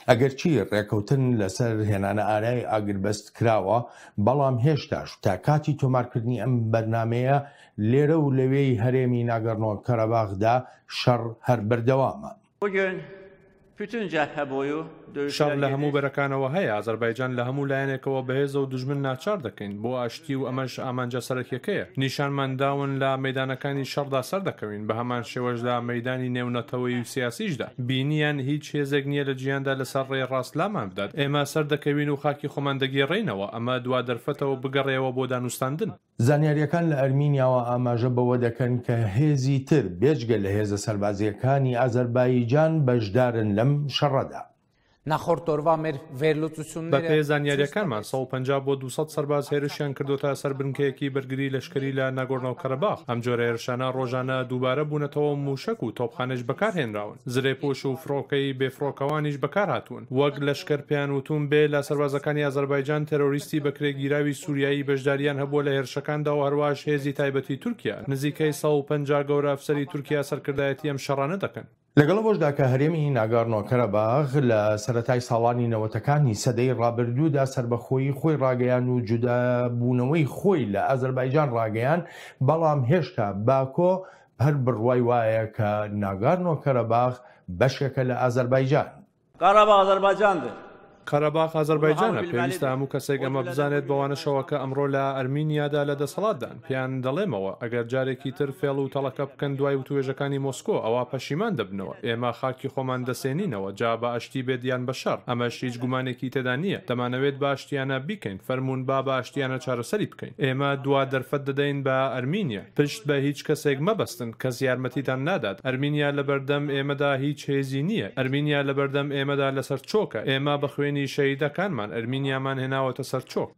ئەگەرچی ڕێکەوتن لەسەر هێنانە ئارای ئاگربەست کراوە بەڵام هێشتاش تا کاتی تۆمارکردنی ئەم بەرنامەیە لێرە و لەوێی هەرێمی ناگۆرنۆ کاراباخدا شەڕ هەر بەردەوامە. شەڕ لە هەموو بەرەکانەوە هەیە. ئازەربایجان لە هەموو لایەنێکەوە بەهێزە و دوژمن ناچار دەکەین بۆ ئاشتی و ئەمەش ئامانجە سەرەکیەکەیە. نیشانمانداون لە مەیدانەکانی شەڕدا سەر دەکەوین بە هەمان شێوەش لە مەیدانی نێونەتەوەی و سیاسیشدا. بینیان هیچ هێزێک نییە لە جیهاندا لەسەر ڕێ ڕاست لامان بدات. ئێمە سەر دەکەوین و خاکی خۆمان دەگێڕێینەوە. ئەمە دوا دەرفەتەوە بگەڕێەوە بۆ دانوستاندن. زانیاریەکان لە ئەرمینیاوە ئاماژە بەوە دەکەن کە هێزی تر بێجگە لە هێزە سەربازیەکانی ئازەربایجان بەشدارن لەم شەڕەدا. بە پێی زانیاریەکانمان 150 بۆ 200 سەرباز هێرشیان کردوتە سەر بنکەیەکی بەرگری لەشکری لە ناگۆرنۆ کاراباخ. ئەم جۆرە هێرشانە ڕۆژانە دووبارە بوونەتەوە موشک و تۆپخانەش بەکارهێنراون. زرێپۆش و فڕۆکەی بێفڕۆکەوانیش بەکار هاتوون. وەک لەشکەر پێیان وتوون بێ لە سەربازەکانی ئازەربایجان تێرۆریستی بەکرێگیراوی سوریایی بەشداریان هەبووە لە هێرشەکاندا و هەروەش هێزی تایبەتی تورکیا. نزیکەی 150 گەورە ئەفسەری تورکیا سەرکردایەتی ئەم شەڕانە دەکەن. لەگەڵەوەشدا کە هەرێمی ناگارنۆ کاراباخ لە سەرەتای ساڵانی نەوەتەکانی سەدەی ڕابردوودا سربەخۆیی خۆی ڕاگەیان و جودابوونەوەی خۆی لە ئازەربایجان ڕاگەیان، بەڵام هێشتا باکۆ هەر بڕوای وایە کە ناگارنۆ کاراباخ بەشێکە لە ئازەربایجان. قەراباخ ئازەربایجانdır. قەراباخ ئازەربایجانە. پێویستە هەموو کەسێک ئەمە بزانێت بەوانەشەوە کە ئەمڕۆ لە ئەرمینیادا لە دەسەڵاتدان. پێیان دەڵێمەوە ئەگەر جارێکی تر فێڵ و تەڵەکە بکەن دوای وتوێژەکانی مۆسکۆ ئەوە پەشیمان دەبنەوە. ئێمە خاکی خۆمان دەسێنینەوە جا بە ئاشتی بێدیان بە شەڕ. ئەمەش هیچ گومانێکی تێدا نییە. دەمانەوێت بە ئاشتیانە بیکەین، فەرمونون با بە ئاشتیانە چارەسەری بکەین. ئێمە دوا دەرفەت دەدەین بە ئەرمینیا. پشت بە هیچ کەسێک مەبەستن کەس یارمەتیتان نادات. ئەرمینیا لەبەردەم ئێمەدا هیچ هێزی نییە. ئەرمینیا لەبەردەم ئێمەدا لەسەر چۆکە. ئێمە بە خوێنی شەهیدەکان ئەرمینیامان هێناوەتە سەر چۆک.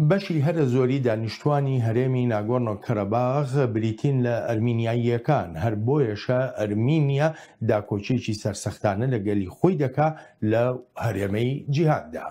بەشی هەرە زۆری دانیشتوانی هەرێمی ناگۆرنۆ کاراباخ بریتین لە ئەرمینیاییەکان. هەر بۆیەشە ئەرمینیا داکۆچێکی سەرسەختانە لەگەلی خۆی دەکا لە هەرێمەی جیهاندا.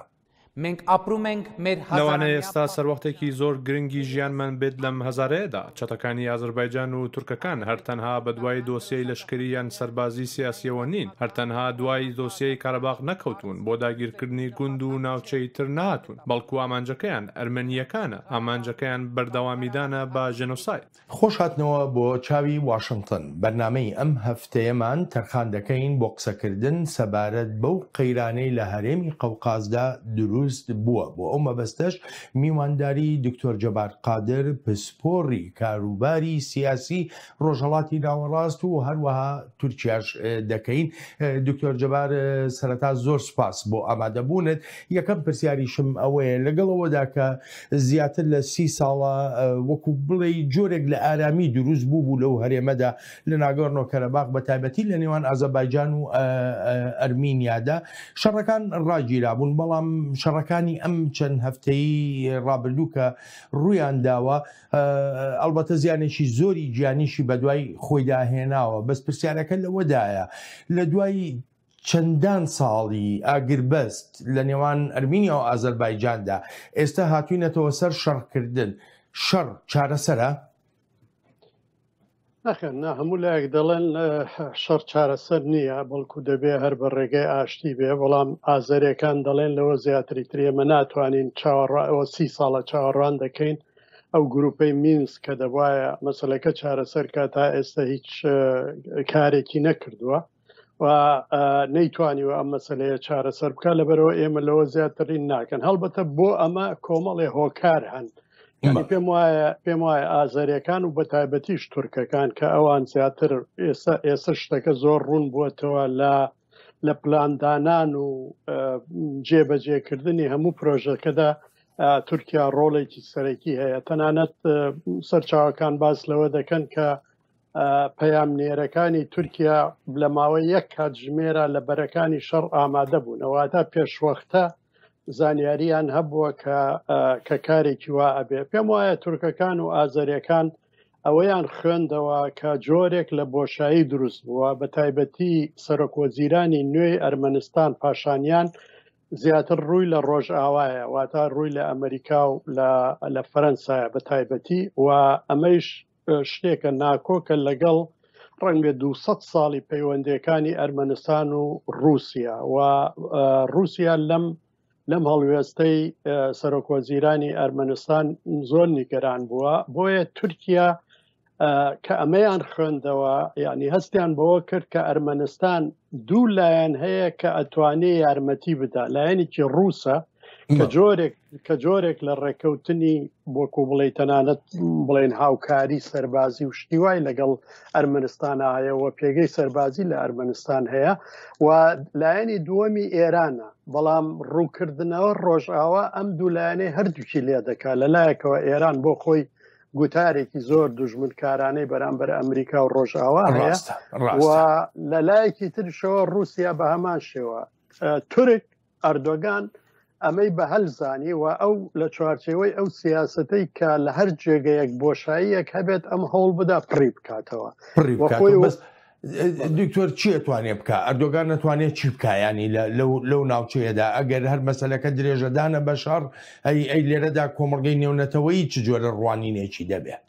لەوانەیە ئێستا سەروەختێکی زۆر گرنگی ژیانمان بێت لەم هەزارەیەدا. چەتەکانی ئازەربایجان و تورکەکان هەرتەنها بە دوای دۆسیەی لەشکریان سەربازی سیاسیەوە نین. هەرتەنها دوای دۆسیەی کاراباخ نەکەوتون بۆ داگیرکردنی گوند و ناوچەی تر نهاتون. بەڵکو ئامانجەکەیان ئەرمەنیەکانە. ئامانجەکەیان بەردەوامیدانە بە ژێنۆساید. خۆش هاتنەوە بۆ چاوی واشنتۆن. بەرنامەی ئەم هەفتەیەمان تەرخان دەکەین بۆ قسەکردن سەبارەت بەو قەیرانەی لە هەرێمی قەوقازدا دروست بووە. بۆ ئەو مەبەستەش میوانداری دکتۆر جەبار قادر، پسپۆڕی کاروباری سیاسی ڕۆژهەڵاتی ناوەڕاست و هەروەها تورکیاش دەکەین. دکتۆر جەبار، سەرەتا زۆر سوپاس بۆ ئامادەبوونت. یەکەم پرسیاریشم ئەوەیە لەگەڵەوەدا کە زیاتر لە 30 ساڵە وەکو بڵێ جۆرێک لە ئارامی دروست بوو لەو هەرێمەدا لە ناگۆرنۆ کاراباخ بە تایبەتی لە نێوان ئازەربایجان و ئەرمینیادا شەڕەکان ڕاگیرابوون، بەڵام شەڕەکانی ئەم چەند هەفتەی ڕابردوو کە ڕوویان داوە ئەڵبەتە زیانێکی زۆری گیانیشی بە دوای خۆیدا هێناوە. بەس پرسیارەکە لەوەدایە لە دوای چەندان ساڵی ئاگربەست لە نێوان ئەرمینیا و ئازەربایجاندا ئێستا هاتووینەتەوە سەر شەڕکردن. شەڕ چارەسەرە؟ نەخێن، نا هەموو لایەک دەڵێن شەڕ چارەسەر نییە، بەڵکو دەبێ هەر بە ڕێگەی ئاشتی بێ. بەڵام ئازەریەکان دەڵێن لەوە زیاتری ترێمە ناتوانین چاوەڕێەوە 30 ساڵە چاوەڕوان دەکەین ئەو گروپەی مینس کە دەبایە مەسەلەکە چارەسەر کا تا ئێستا هیچ کارێکی نەکردووە و نەیتوانیوە ئەم مەسەلەیە چارەسەر بکە. لەبەرەوە ئێمە لەوە زیاترین ناکەن. هەڵبەتە بۆ ئەمە کۆمەڵێ هۆکار هەن. پێم وایە ئازاریەکان و بە تایبەتیش تورکەکان کە ئەوان زیاتر ئێستا شتەکە زۆر ڕوون بووەتەوە لە پلاندانان و جێبەجێکردنی هەموو پرۆژەکەدا تورکیا ڕۆڵێکی سەرەکی هەیە. تەنانەت سەرچاوەکان باس لەوە دەکەن کە پەیامنێرەکانی تورکیا لە ماوەی 1 کاتژمێرە لە بەرەکانی شەڕ ئامادە بوون. ئەواتە پێشوەختە زانیاریان هەبووە کە کارێکی وا ئەبێ. پێم وایە تورکەکان و ئازەریەکان ئەوەیان خوێندەوە کە جۆرێک لە بۆشایی دروست بووە، بە تایبەتی سەرۆکوەزیرانی نوێی ئەرمەنستان پاشانیان زیاتر ڕووی لە ڕۆژئاوایە، واتە ڕووی لە ئەمریکا و لە فەرەنسایە بە تایبەتی، و ئەمەش شتێکە ناکۆکە لەگەڵ ڕەنگە 200 ساڵی پەیوەندیەکانی ئەرمەنستان و رووسیا و رووسیا لەم هەڵوێستەی سەرۆکوەزیرانی ئەرمەنستان زۆر نیگەران بووە بۆیە تورکیا کە ئەمەیان خوێندەوە یعنی هەستیان بەوە کرد کە ئەرمەنستان دوو لایەن هەیە کە ئەتوانێ یارمەتی بدا لایەنێکی ڕووسە کە جۆرێک لە ڕێکەوتنی بۆکو بڵێ تەنانەت بڵێن هاوکاری سەربازی و شتیوای لەگەڵ ئەرمەنستانە هەیەەوە پێگەی سەربازی لە ئەرمەنستان هەیە و لایەنی دووەمی ئێرانە بەڵام ڕووکردنەوە ڕۆژئاوا ئەم دوو لایەنەی هەردووکی لێ دەکات لەلایەکەوە ئێران بۆ خۆی گوتارێکی زۆر دوژمنکارانەی بەرامبەر ئەمریکا و ڕۆژئاوا هەیە و لەلایەکی ترشەوە رووسیا بە هەمان شێوە تورک ئەردۆگان ئەمەی بە هەلزانی و ئەو لە چوارچێوەی ئەو سیاسەتەی کە لە هەر جێگەیەک بۆشاییەک هەبێت ئەم هەوڵ بدا پڕی بکاتەوە دکتۆر چی ئەتوانێ بکە ئەردۆگان نەتوانێت چی بکایانی لەو ناوچەیەدا ئەگەر هەر مەسەلەکە درێژەدانە بە شەڕ ئەی لێرەدا کۆمەڵگەی نێونەتەوەی چ جۆرە ڕوانینێکی دەبێت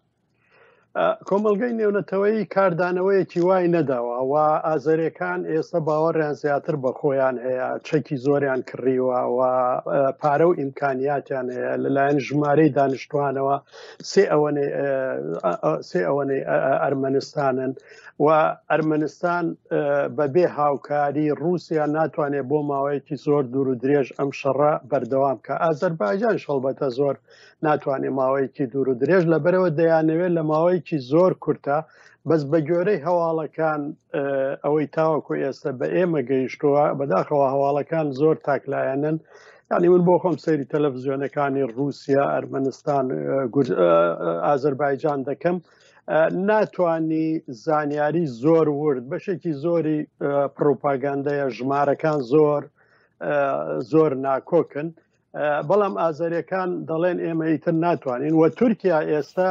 کۆمەلگەی نێونەتەوەی کاردانەوەیەکی وای نەداوە و ئازەریەکان ئێستا باوەڕیان زیاتر بە خۆیان هەیە چەکی زۆریان کڕیوە و پارە و ئیمکانیاتیان هەیە لەلایەن ژمارەی دانیشتوانەوە سێ ئەوەنەی ئەرمەنستانن و ئەرمەنستان بەبێ هاوکاری رووسیا ناتوانێت بۆ ماوەیەکی زۆر دوور و درێژ ئەم شەڕە بەردەوام کە ئازەربایجان شەڵبەتە زۆر ناتوانێت ماوەیەکی دوور و درێژ لەبەرەوە دەیانەوێت لە ماوەیەکی زۆر کورتە بەس بە گوێرەی هەواڵەکان ئەوەی تاوەکو ئێستا بە ئێمە گەیشتووە بەداخەوە هەواڵەکان زۆر تاکلایەنن ینی من بۆ خۆم سەیری تەلەڤیزیۆنەکانی رووسیا ئەرمەنستان ئازەربایجان دەکەم ناتوانی زانیاری زۆر ورد بەشێکی زۆری پرۆپاگاندەیە ژمارەکان زۆر ناکۆکن بەڵام ئازەریەکان دەڵێن ئێمە ئیتر ناتوانین و تورکیا ئێستا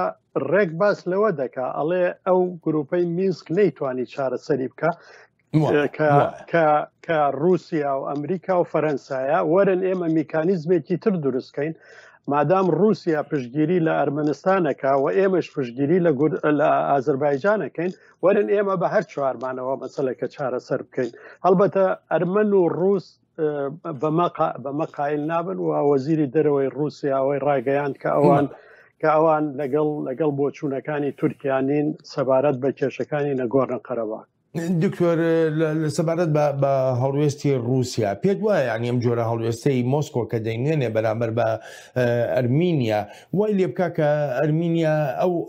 ڕێک باس لەوە دەکا ئەڵێ ئەو گروپەی مینسک نەیتوانی چارەسەری بکە کە رووسیا و ئەمریکا و فەرەنسایە وەرن ئێمە میکانیزمێکی تر دروستکەین مادام رووسیا پشتگیری لە ئەرمەنستانەکە و ئێمەش پشتگیری لە ئازەربایجانەکەین وەرن ئێمە بە هەر چوارمانەوە مەسەلەکە چارەسەر بکەین هەڵبەتە ئەرمەن و ڕووس بەمە قایل نابن و وەزیری دەرەوەی رووسیاوەی ڕاگەیان کە ئەوان لەگەڵ بۆچوونەکانی تورکیانین سەبارەت بە کێشەکانی ناگۆرنۆ قەرەباخ دکتۆر لە سەبارەت بە هەڵوێستی رووسیا پێت وایە ینی ئەم جۆرە هەڵوێستەی مۆسکۆ کە دەیمێنێ بەرامبەر بە ئەرمینیا وای لێ بکە کە ئەرمینیا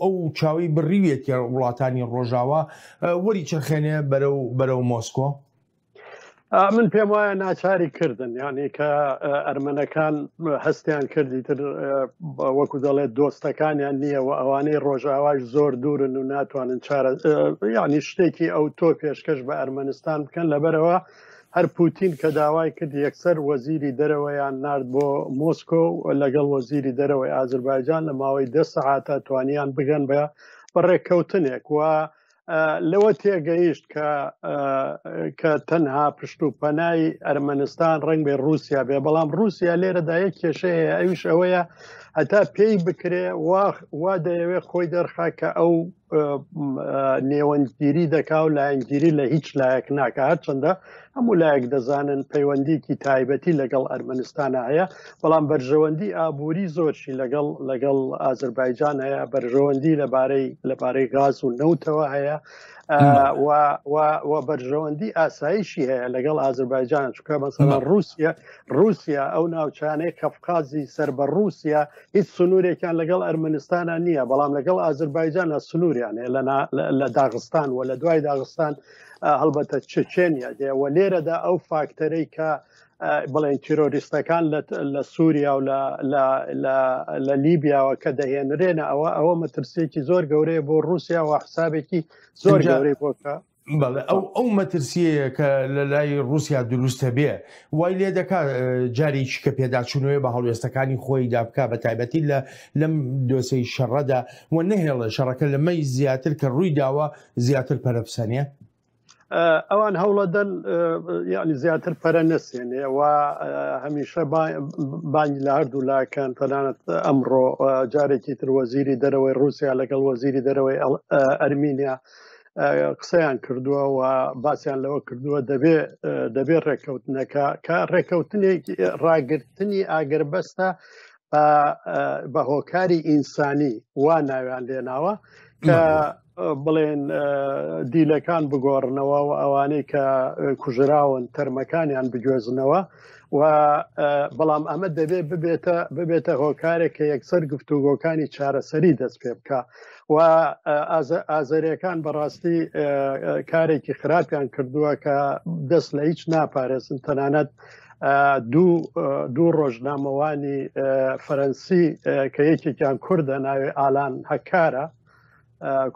ئەو چاوی بڕیوێتی وڵاتانی ڕۆژاوە وەری چرخێنێ بەرەو مۆسکۆ من پێم وایە ناچاری کردن یعنی کە ئەرمەنەکان هەستیان کردی تر وەکو دەڵێت دۆستەکانیان نییە و ئەوانەی ڕۆژاواش زۆر دوورن و ناتوانن یعنی شتێکی ئەو تۆ پێشکەش بە ئەرمەنستان بکەن لەبەرەوە هەر پوتین کە داوای کرد یەکسەر وەزیری دەرەوەیان نرد بۆ مۆسکۆ لەگەڵ وەزیری دەرەوەی ئازەربایجان لە ماوەی 10 سەعاتە توانیان بگەن بە ڕێککەوتنێک و لەوە تێگەیشت کە تەنها پشت و پەنای ئەرمەنستان ڕنگ بێ رووسیا بێ بەڵام رووسیا لێرەدا یەک کێشەیە ئەویش ئەوەیە هەتا پێی بکرێ وا دەیەوێت خۆی دەرخا کە ئەو نێوەندگیری دەکا و لایەنگیری لە هیچ لایەک ناکە هەرچەندە هەموو لایەک دەزانن پەیوەندیکی تایبەتی لەگەڵ ئەرمەنستانە هەیە بەڵام بەرژەوەندی ئابووری زۆرشی لەگەڵ ئازەربایجان هەیە بەرژەوەندی لەبارەی غاز و نەوتەوە هەیە و بەرژەوەندی ئاسایشی هەیە لەگەڵ ئازەربایجان چونکە مەسەڵەن رووسیا ئەو ناوچانەی کەفقازی سەر بە رووسیا هیچ سنوورێکیان لەگەڵ ئەرمەنستانە نییە بەڵام لەگەڵ ئازەربایجانە سنووریانێ لە داغستان و لە دوای داغستان هەڵبەتە چچێنیا دێوە لێرەدا ئەو فاکتەرەی کە بڵێن تێرۆریستەکان لە سووریا و لە لیبیاوە کە دەهێنرێنە ئەوە مەترسێکی زۆر گەورەیە بۆ رووسیا و حسابێکی زۆر گەورەی بۆکە ئەو مەترسیەیە کە لە لای رووسیا دروستە بێ وای لێ دەکات جارێکی کە پێداچوونەوەی بە هەڵوێستەکانی خۆیدا بکە بە تایبەتی لەم دۆسەی شەڕەدا و نەهێڵە شەڕەکە لەمەی زیاتر کە ڕووی داوە زیاتر پەرەپسەنێ ئەوان هەوڵەدەن یعنی زیاتر پەرە نەسێنێ و هەمیشە بانگی لە هەردوو لاکەن تەنانەت ئەمڕۆ جارێکی تر وەزیری دەرەوەی رووسیا لەگەڵ وەزیری دەرەوەی ئەرمینیا قسەیان کردووە و باسییان لەوە کردووە دەبێت ڕێککەوتنەکە کە ڕێککەوتنێکی ڕاگررتنی ئاگربەستە بە هۆکاری ئینسانی وا ناویان لێناوە کە بڵێن دیلەکان بگۆڕنەوە و ئەوانەی کە کوژراون تەرمەکانیان بگوێزنەوە و بەڵام ئەمە دەبێت ببێتە هۆکارێک کە یەکسەر گفتوگۆکانی چارەسەری دەست پێ بکە و ئازەریەکان بەڕاستی کارێکی خراپیان کردووە کە دەست لە هیچ ناپارێزن تەنانەت دوو ڕۆژنامەوانی فەرەنسی کە یەکێکیان کوردە ناوێ ئالان هەکارە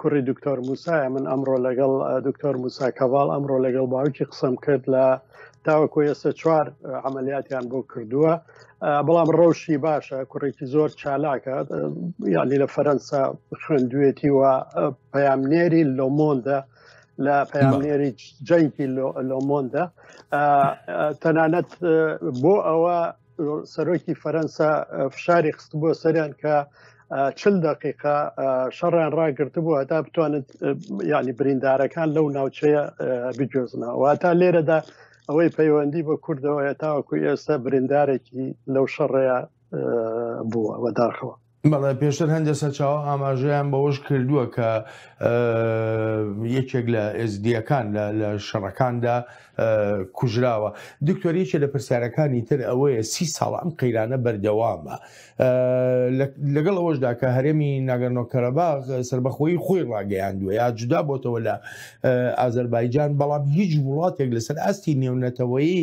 کوڕی دکتۆر موسایە من ئەمڕۆ لەگەڵ دکتۆر موسا کەڤاڵ ئەمڕۆ لەگەڵ باوکی قسەم کرد لە تاوەکو ئێستا 4 عملیاتیان بۆ کردووە بەڵام ڕەوشی باشە کوڕێکی زۆر چالاکە یعنی لە فەرەنسا خوێندوێتی و پەیامنێری لۆمۆندە لە پەیامنێری جەنگی لۆمۆندە تەنانەت بۆ ئەوە سەرۆکی فەرەنسا فشاری خست بۆ سەریان کە 40 دقیقە شەڕیان ڕاگررت بوو هەتا بتوانێت ینی بریندارەکان لەو ناوچەیە بگوێزنەوە تا لێرەدا ئەوەی پەیوەندی بە کوردەوەیە تاوەکو ئێستا بریندارێکی لەو شەڕەیە بووە وەداخەوە بەڵێ پێشتر هەندێک سەرچاوە ئاماژەیان بەوەش کردووە کە یەکێک لە ئێزدیەکان لە شەڕەکاندا کوژراوە دکتۆریەکی لە پرسیارەکانی تر ئەوەیە 30 ساڵ ئەم قەیرانە بەردەوامە لەگەڵ ئەوەشدا کە هەرێمی ناگارنۆ کاراباخ سربەخۆیی خۆی ڕاگەیاندووە یا جودا بۆتەوە لە ئازەربایجان بەڵام هیچ وڵاتێک لەسەر ئاستی نێونەتەوەیی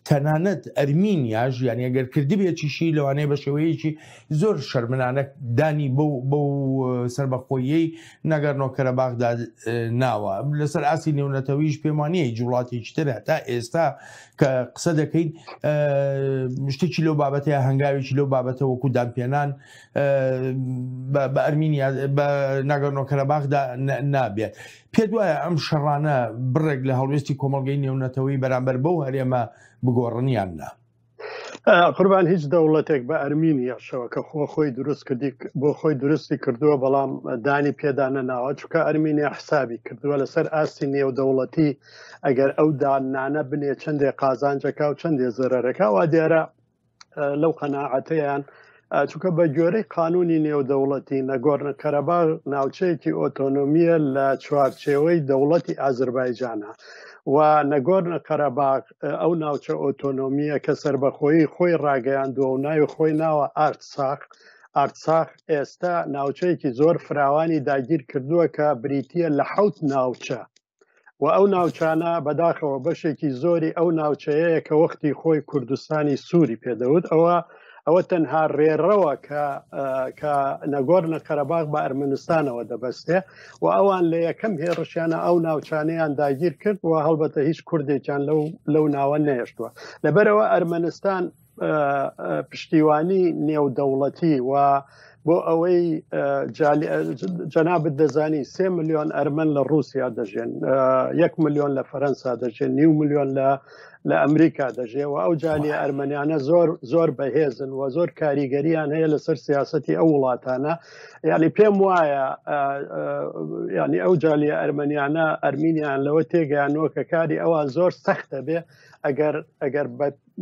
تەنانەت ئەرمینیاش یانی ئەگەر کردبێکیشی لەوانەیە بە شێوەیەکی زۆر شەرمنانە دانی بەو سربەخۆیی ناگارنۆ کاراباخدا ناوە لەسەر ئاستی نێونەتەوەیش پێمانەیە وڵاتێکی ترە تا ئێستا کە قسە دەکەین شتێکی لەو بابەتەیە هەنگاوێکی لەو بابەتە وەکو دامپێنان بە ئەرمینیا بە ناگارنۆ کاراباخدا نابێت پێ وایە ئەم شەڕانە بڕێک لە هەڵوێستی کۆمەڵگەی نێونەتەوەی بەرامبەر بەو هەرێمە بگۆڕنیاننا قوربان هیچ دەوڵەتێک بە ئەرمینیاشەوە کە خۆی دروست کردی بۆ خۆی درستی کردووە بەڵام دانی پێدانە ناوە چونکە ئەرمینیا حسابی کردووە لەسەر ئاستی نێودەوڵەتی ئەگەر ئەو دانانە بنێ چەندێ قازانجەکە و چەندێ زەرەرەکە وا دیارە لەو قەناعەتەیان چونکە بە گوێرەی قانونی نێودەوڵەتی ناگۆرنۆ کاراباخ ناوچەیەکی ئۆتۆنۆمیە لە چوارچێوەی دەوڵەتی ئازەربایجانە و ناگۆرنۆ کاراباخ ئەو ناوچە ئۆتۆنۆمیە کە سربەخۆیی خۆی ڕاگەیاندووە و ناوی خۆی ناوە ئارتساخ ئێستا ناوچەیەکی زۆر فراوانی داگیر کردووە کە بریتیە لە 7 ناوچە و ئەو ناوچانە بەداخەوە بەشێکی زۆری ئەو ناوچەیەیە کە وەختی خۆی کوردستانی سووری پێدەوت ئەوە تەنها ڕێڕەوە کە ناگۆرنۆ کاراباخ بە ئەرمەنستانەوە دەبەستێ و ئەوان لە یەکەم هێرشیانە ئەو ناوچانەیان داگیر کرد و هەڵبەتە هیچ کوردێکیان لەو ناوە نەهێشتووە لەبەرەوە ئەرمەنستان پشتیوانی نێودەوڵەتی و بۆ ئەوەی جەنابەت دەزانی 3 ملیۆن ئەرمەن لە ڕوسیا دەژێن 1 ملیۆن لە فەرەنسا دەژێن 9 ملیۆن لە ئەمریکا دەژێ و ئەو جالیە ئەرمەنیانە زۆر بەهێزن و زۆر کاریگەریان هەیە لەسەر سیاسەتی ئەو وڵاتانە یعنی پێم وایە ینی ئەو جالیە ئەرمەنیانە ئەرمینیان لەوە تێگەیانەوە کە کاری ئەوان زۆر سەختە بێ ئەگەر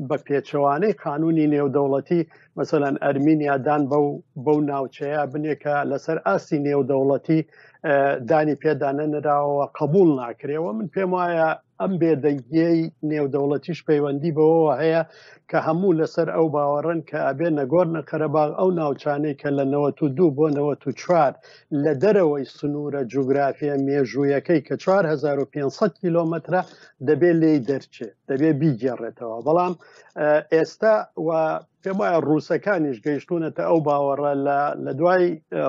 بە پێچەوانەی قانونی نێودەوڵەتی مەسەلەن ئەرمینیادان بەو ناوچەیە بنێکە لەسەر ئاستی نێودەوڵەتی دانی پێدانە نراوە قبول ناکرێەوە من پێم وایە ئەم بێدەنگیەی نێودەوڵەتیش پەیوەندی بەوەوە هەیە کە هەموو لەسەر ئەو باوەڕن کە ئەبێ ناگۆرنۆ کاراباخ ئەو ناوچانەی کە لە 92 بۆ 94 لە دەرەوەی سنوورە جوگرافیە مێژوویەکەی کە 4500 کیلۆمەترە دەبێت لێی دەرچێت دەبێت بیگێڕێتەوە بەڵام ئێستا و پێم وایە ڕووسەکانیش گەیشتونەتە ئەو باوەڕە لە دوای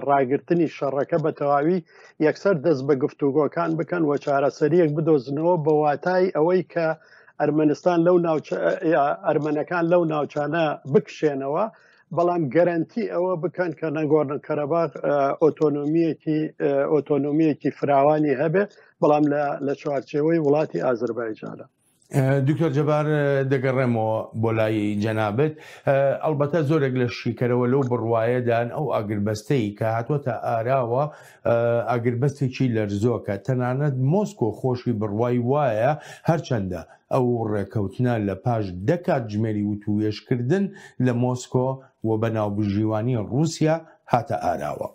ڕاگررتنی شەڕەکە بە تەواوی یەکسەر دەست بە گفتوگۆکان بکەن و چارەسەریەک بدۆزنەوە بە واتای ئەوەی کە ئەرمەنستان ئەرمەنەکان لەو ناوچانە بکشێنەوە بەڵام گەرانتی ئەوە بکەن کە ناگۆرنۆ کاراباخ ئۆتۆنۆمیەکی فراوانی هەبێ بەڵام لە چوارچێوەی وڵاتی ئازەربایجانە دکتۆر جەبار دەگەڕێمەوە بۆ لای جەنابەت ئەلبەتە زۆرێک لە شیکەرەوە لەو بڕوایەدان ئەو ئاگربەستەی کە هاتووەتە ئاراوە ئاگربەستێکی لەرزۆکە تەنانەت مۆسکۆ خۆشی بڕوای وایە هەرچەندە ئەو ڕێکەوتنە لە پاش دەکات ژمێری وتوێشکردن لە مۆسکۆ و بەناوبژیوانی ڕوسیا هاتە ئاراوە.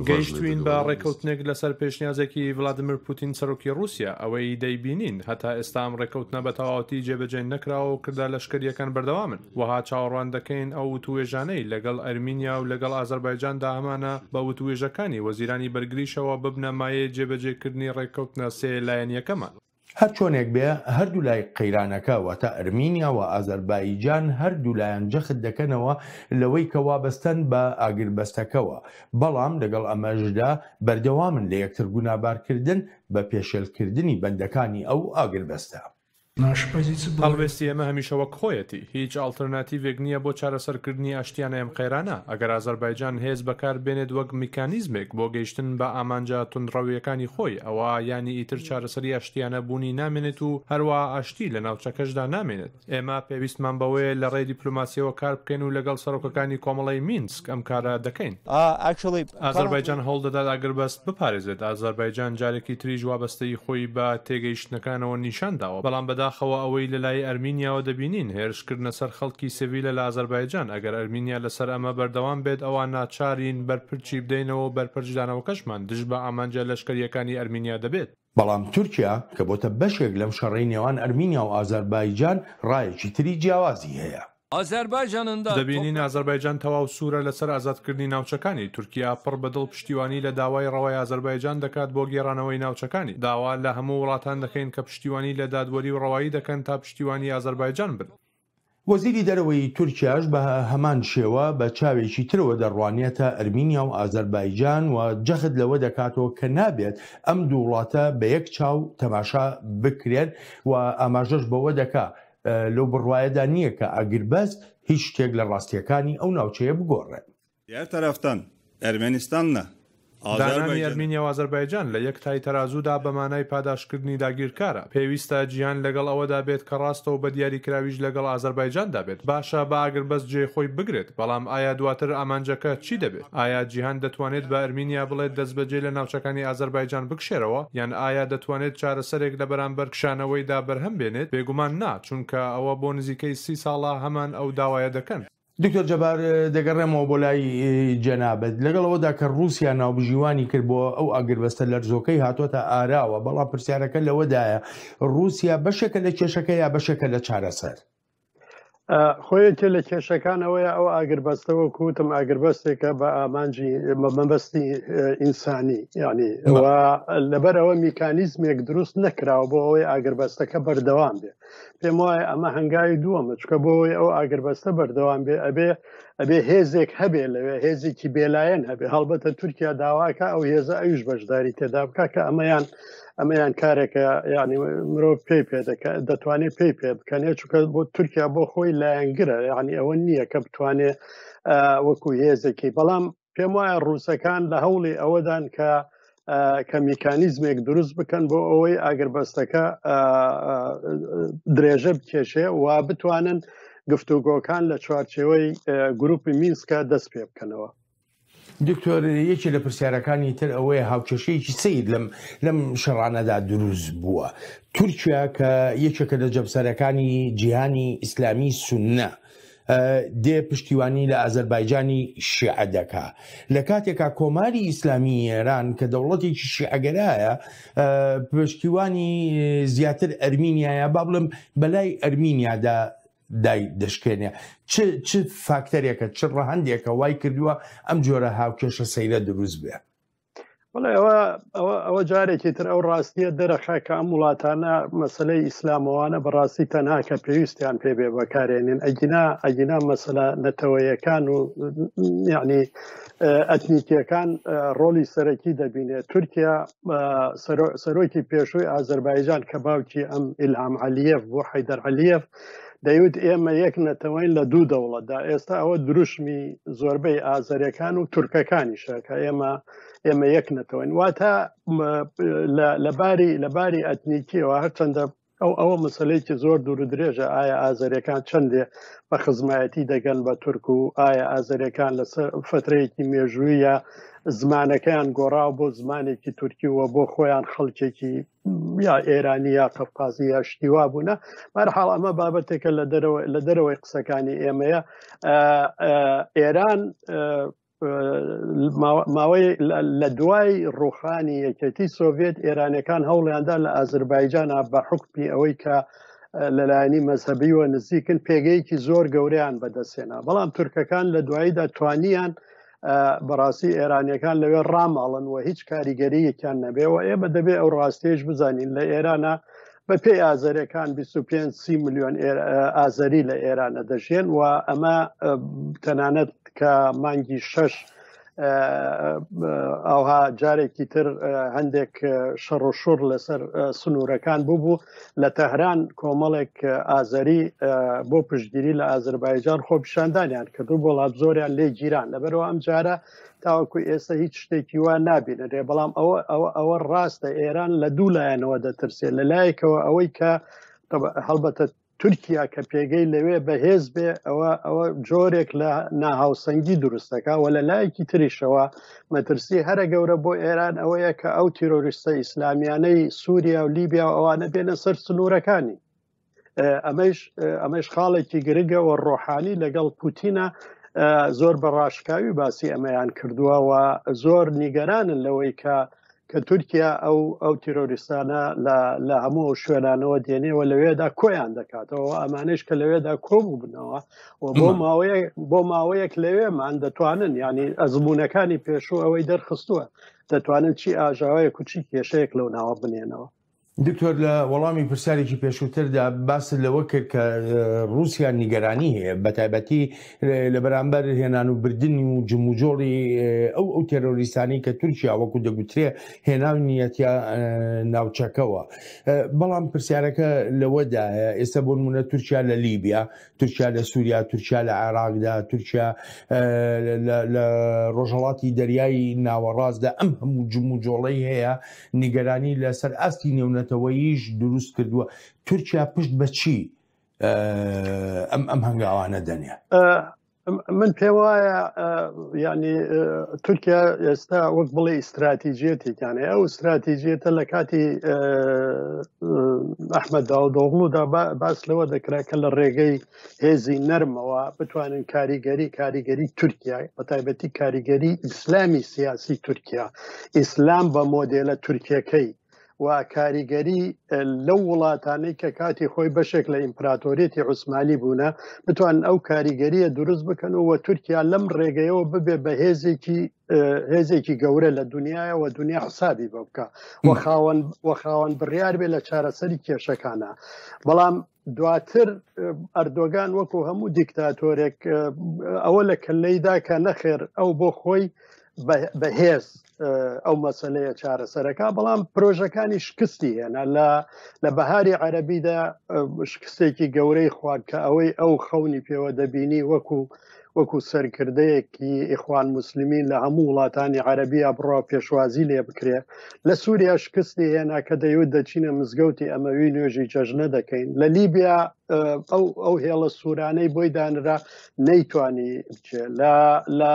گەیشتوین بە ڕێکەوتنێک لەسەر پێشنیازێکی ڤڵادیمیر پوتین سەرۆکی رووسیا ئەوەی دەیبینین هەتا ئێستا ئەم ڕێکەوتنە بە تەواوەتی جێبەجێ نەکراوە و کردا لەشکریەکان بەردەوامن وەها چاوەڕوان دەکەین ئەو وتوێژانەی لەگەڵ ئەرمینیا و لەگەڵ ئازەربایجاندا هەمانە بە وتوێژەکانی وەزیرانی بەرگریشەوە ببنە مایە جێبەجێکردنی ڕێکەوتنە سێ لایەنیەکەمان. هەر چۆنێک بێ هەردوو لای قەیرانەکە واتە ئەرمینیا و ئازەربایجان هەردوو لایەن جەخت دەکەنەوە لەوەی کە وابەستەن بە ئاگربەستەکەەوە بەڵام لەگەڵ ئەمەشدا بەردەوامن لە یەکتر گونابارکردن بە پێشێلکردنی بەندەکانی ئەو ئاگربەستە. هەڵوێستی ئێمە هەمیشە وەک خۆیەتی هیچ ئالتەرناتیڤێک نییە بۆ چارەسەرکردنی ئاشتیانە ئەم قەیرانە ئەگەر ئازەربایجان هێز بەکار بێنێت وەک میکانیزمێک بۆ گەیشتن بە ئامانجا توندڕەویەکانی خۆی ئەوە ینی ئیتر چارەسەری ئاشتیانە بوونی نامێنێت و هەروە ئاشتی لە ناوچەکەشدا نامێنێت. ئێمە پێویستمان بەوەیە لە ڕێی دیپلۆماسیەوە کار بکەین و لەگەڵ سەرۆکەکانی کۆمەڵی مینسک ئەم کارە دەکەین. ئازەربایجان هەوڵ دەدات ئاگربەست بپارێزێت. ئازەربایجان جارێکی تریژ وابەستەی خۆی بە تێگەیشتنەکانەوە نیشانداوە بەڵام بەداخەوە ئەوەی لەلای ئەرمینیاوە دەبینین هێرشکردنە سەر خەڵکی سڤیلە لە ئازەربایجان ئەگەر ئەرمینیا لەسەر ئەمە بەردەوام بێت ئەوان ناچارین بەرپرچی بدەینەوە بەرپەرجدانەوەکەشمان دژ بە ئامانجە لەشکریەکانی ئەرمینیا دەبێت. بەڵام تورکیا کە بۆتە بەشێک لەم شەڕەی نێوان ئەرمینیا و ئازەربایجان ڕایەکی تری جیاوازی هەیە. دەبینین ئازەربایجان تەواو سوورە لەسەر ئازادکردنی ناوچەکانی تورکیا پڕ بەدڵ پشتیوانی لە داوای ڕەوای ئازەربایجان دەکات بۆ گێڕانەوەی ناوچەکانی داوا لە هەموو وڵاتان دەکەین کە پشتیوانی لە دادوەری و ڕەوایی دەکەن تا پشتیوانی ئازەربایجان بن. وەزیری دەرەوەی تورکیاش بە هەمان شێوە بە چاوێکی ترەوە دەڕوانێتە ئەرمینیا و ئازەربایجان و جەخت لەوە دەکاتەوە کە نابێت ئەم دوو وڵاتە بە یەک چاو تەماشا بکرێت و ئاماژەش بەوە دەکات لەو بڕوایەدا نییە کە ئاگربەست هیچ شتێک لە ڕاستیەکانی ئەو ناوچەیە بگۆڕێت. یار تەرەفتان ئەرمێنیستانە دانانی ئەرمینیا و ئازەربایجان لە یەک تای تەرازوودا بەمانای پاداشکردنی داگیرکارە پێویستە جیهان لەگەڵ ئەوەدا بێت کە ڕاستەوە بە دیاریکراویش لەگەڵ ئازەربایجاندا بێت باشە بە ئاگربەست جێ خۆی بگرێت بەڵام ئایا دواتر ئامانجەکە چی دەبێت؟ ئایا جیهان دەتوانێت بە ئەرمینیا بڵێت دەست بەجێ لە ناوچەکانی ئازەربایجان بکشێرەوە یان ئایا دەتوانێت چارەسەرێک لە بەرامبەر کشانەوەیدا بەرهەم بێنێت؟ بێگومان نا چونکە ئەوە بۆ نزیکەی 30 ساڵە هەمان ئەو داوایە دەکەن. دکتۆر جەبار دەگەڕێمەوە بۆ لای جەنابەت لەگەڵەوەدا کە رووسیا ناوبژیوانی کرد بۆ ئەو ئاگربەستە لەرزۆکەی هاتوۆتە ئاراوە بەڵام پرسیارەکە لەوەدایە رووسیا بەشێکە لە کێشەکە یا بەشێکە لە چارەسەر؟ خۆیەتی لە کێشەکانەوەیە ئەو ئاگربەستەوە کوتم ئاگربەستێکە بە ئامانجی مەبەستی ئینسانی ینی لەبەرەوە میکانیزمێک دروست نەکراوە بۆ ئەوەی ئاگربەستەکە بەردەوام بێ پێم وایە ئەمە هەنگاوی دووەمە چکە بۆەوەی ئەو ئاگربەستە بەردەوام بێ ئەبێ هێزێک هەبێ لەوێ هێزێکی بێلایەن هەبێ هەڵبەتە تورکیا داواکە ئەو هێزە ئەویش بەشداری تێدا بکە کە ئەمەیان کارێکە ینی مرۆڤ پێی پێ دەتوانێت پێی پێ بکەنێ چکە بۆ تورکیا بۆ خۆی لایەنگرە ینی ئەوە نییە کە بتوانێت وەکو هێزێکی بەڵام پێم وایە ڕووسەکان لە هەوڵی ئەوەدان کە میکانیزمێک دروست بکەن بۆ ئەوەی ئاگربەستەکە درێژە بکێشێ و بتوانن گفتوگۆکان لە چوارچێوەی گروپی مینسکە دەست پێ بکەنەوە. دکتۆر یەکی لە پرسیارەکانی تر ئەوەیە هاوکێشەیەکی سید لەم شەڕانەدا دروست بووە. تورکیا کە یەکێکە لە جەبسەرەکانی جیهانی ئیسلامی سوننە دێ پشتیوانی لە ئازەربایجانی شیعە دەکا لە کاتێکا کۆماری ئیسلامی ئێران کە دەوڵەتێکی شیعەگەرایە پشتیوانی زیاتر ئەرمینیایە با بڵم بەلای ئەرمینیادا دای دەشکێنێ چ فاکتەرێکە چ ڕەهەندێکە وای کردووە ئەم جۆرە هاوکێشە سەیرە دروست بێ؟ وڵێ ئەوە جارێکی تر ئەو ڕاستیە دەرەخە کە ئەم وڵاتانە مەسلەی ئیسلامەوانە بەڕاستی تەنها کە پێویستیان پێ بێ بەکارێنین ئەگینا مەسەلە نەتەوەیەکان و یعنی ئەتنیکیەکان ڕۆلی سەرەکی دەبینێت. تورکیا سەرۆکی پێشووی ئازەربایجان کە باوکی ئەم ئیلهام عەلیەف بۆ حەیدەر عەلیەف دەیوت ئێمە یەک نەتەوەین لە دوو دەوڵەتدا ئێستا ئەوە دروشمی زۆربەی ئازەریەکان و تورکەکانیشە کە ئێمە یەک نەتەوەین واتە لەباری ئەتنیکیەوە هەرچەندە ئەوە مەسەلەیەکی زۆر دوور و درێژە ئایا ئازەریەکان چەندێ بە خزمایەتی دەگەن بە تورک و ئایا ئازەریەکان لەسەر فترەیەکی مێژوویە زمانەکەیان گۆڕاو بۆ زمانێکی تورکی وە بۆ خۆیان خەڵکێکی یا ئێرانی یا قەفقازی یا شتیوا بوونە بەرحاڵ ئەمە بابەتێکە لە دەرەوەی قسەکانی ئێمەیە ئێران ماوەی لە دوای ڕوخانی یەکێتی سۆڤێت ئێرانەکان هەوڵیاندا لە ئازربایجانە بە حکمی ئەوەی کە لەلایەنی مەزهبی و نزیکن پێگەیەکی زۆر گەورەیان بەدەستێنا بەڵام تورکەکان لە دواییدا توانیان بەڕاستی ئێرانیەکان لەوێ ڕاماڵن و هیچ کاریگەریەکیان نەبێەوە ئێمە دەبێت ئەو ڕاستێش بزانین لە ئێرانە بە پێی ئازەریەکان 25-30 ملیۆن ئازەری لە ئێرانە دەژێن و ئەمە تەنانەت کە مانگی 6 ئەوها جارێکی تر هەندێک شەڕ و شوڕ لەسەر سنوورەکان بوو لە تەهران کۆمەڵێک ئازەری بۆ پشتگیری لە ئازربایجان خۆپیشاندانیان کردو بۆ وڵات زۆریان لێ گیران لەبەرەوە ئەم جارە تاوەکو ئێستا هیچ شتێکی وان نابینێ بەڵام ئەوە ڕاستە ئێران لە دوو لایەنەوە دەترسێت لە لایەکەوە ئەوەی کە هەڵبەتە تورکیا کە پێگەی لەوێ بەهێز بێ ئەوە جۆرێک لە ناهاوسەنگی دروستەکە و لە لایەکی تریشەوە مەترسی هەرە گەورە بۆ ئێران ئەوەیە کە ئەو تیرۆریستە ئیسلامیانەی سووریا و لیبیا و ئەوانە بێنە سەر سنوورەکانی ئەمەش خاڵێکی گرنگە و ڕۆحانی لەگەڵ پوتینە زۆر بەڕاشکاوی باسی ئەمەیان کردووە و زۆر نیگەرانن لەوەی کە تورکیا ئەو تیرۆریستانە لە هەموو شوێنانەوە دێنێەوە لەوێدا کۆیان دەکاتەوە ئەمانش کە لەوێدا کۆبوو بنەوە و بۆ ماوەیەک لەوێمان دەتوانن ینی ئەزمونونەکانی پێشوو ئەوەی دەرخستووە دەتوانن چی ئاژاوەیە کوچی کێشەیەک لەو ناوە بنێنەوە. دکتۆر لە وەڵامی پرسیارێکی پێشووتردا باس لەوە کرد کە رووسیا نیگەرانی هەیە بە تایبەتی لە بەرامبەر هێنان و بردننی و جموجۆڵی ئەو تێرۆریستانی کە تورکیا وەکو دەگوترێ هێناوی نیەتە ناوچەکەوە بەڵام پرسیارەکە لەوەدایە ئێستا بۆ نمونە تورکیا لە لیبیا تورکیا لە سووریا تورکیا لە عێراقدا تورکیا لە ڕۆژهەڵاتی دەریایی ناوەڕاستدا ئەم هەموو جموجۆڵەی هەیە نیگەرانی لەسەر ئاستی نێونەتەوەیش دروست کردووە تورکیا پشت بە چی ئەم هەنگاوانە دەنێ؟ من پێ وایە ینی تورکیا ئێستا وەک بڵێ ئیستراتیژیەتێکیانێ ئەو استراتیژیەتە لە کاتی ئەحمەد داودۆغڵودا باس لەوە دەکرا کە لە ڕێگەی هێزی نەرمەوە بتوانن کاریگەری تورکیا بە تایبەتی کاریگەری ئیسلامی سیاسی تورکیا ئیسلام بە مۆدێلە تورکیەکەی و کاریگەری لەو وڵاتانەی کە کاتی خۆی بەشێک لە ئیمپراتۆریەتی عوسمانی بوونە بتوان ئەو کاریگەریە دروست بکەن و تورکیا لەم ڕێگەیەوە ببێ بە هێزێکی گەورە لە دنیاە و دنیا حسابی بە بکە وە خاوەن بڕیار بێ لە چارەسەری کێشەکانە بەڵام دواتر ئەردۆگان وەکو هەموو دیکتاتۆرێک ئەوە لە کەلەیدا کە نەخێر ئەو بۆ خۆی بەهێز ئەو مەسەلەیە چارەسەرەکە بەڵام پرۆژەکانی شکستی هێنا لە بەهاری عەرەبیدا شکستێکی گەورەی خوارد کە ئەوەی ئەو خەونی پێوە دەبینی وەکو سەرکردەیەکی ئیخوان موسلیمین لە هەموو وڵاتانی عەرەبیە بڕۆ پێشوازی لێ بکرێ لە سووریا شکستی هێنا کە دەیوت دەچینە مزگەوتی ئەمەوی نوێژی جەژنە دەکەین لە لیبیا ئەو هێڵە سوورانەی بۆی دانرا نەیتوانی بچێ لە